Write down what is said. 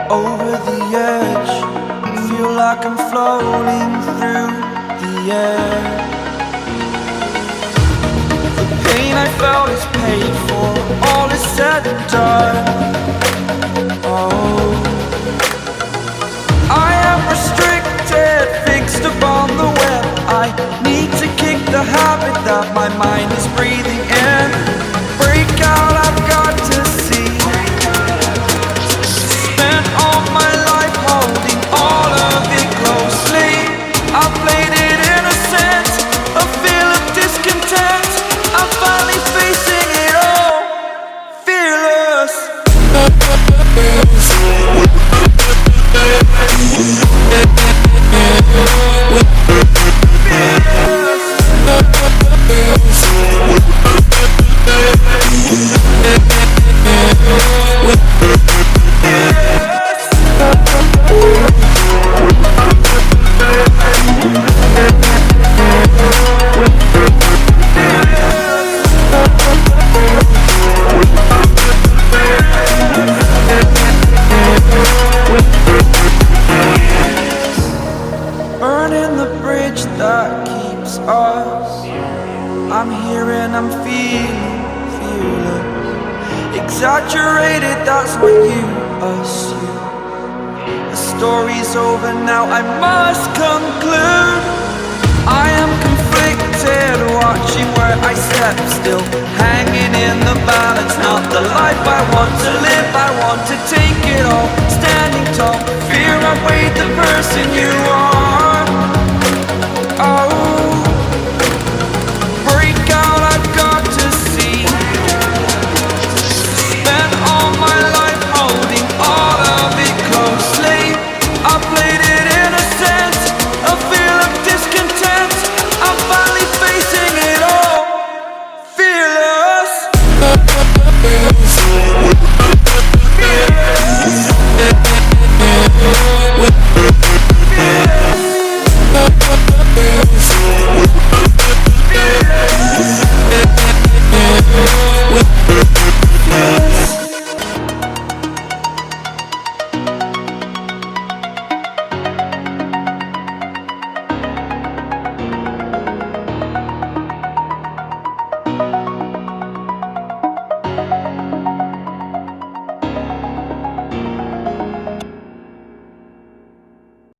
Over the edge, feel like I'm floating through the air. The pain I felt is paid for, all is said and done. Oh, I am restricted, fixed upon the web. I need to kick the habit that my mind is breathing in. Break out, I've got to see. Spent all my life holding all of it closely. I played it innocent, a feel of discontent. I'm finally facing it all, fearless. Burning the bridge that keeps us. I'm here and I'm feeling fearless. Exaggerated, that's what you assume. The story's over now, I must conclude.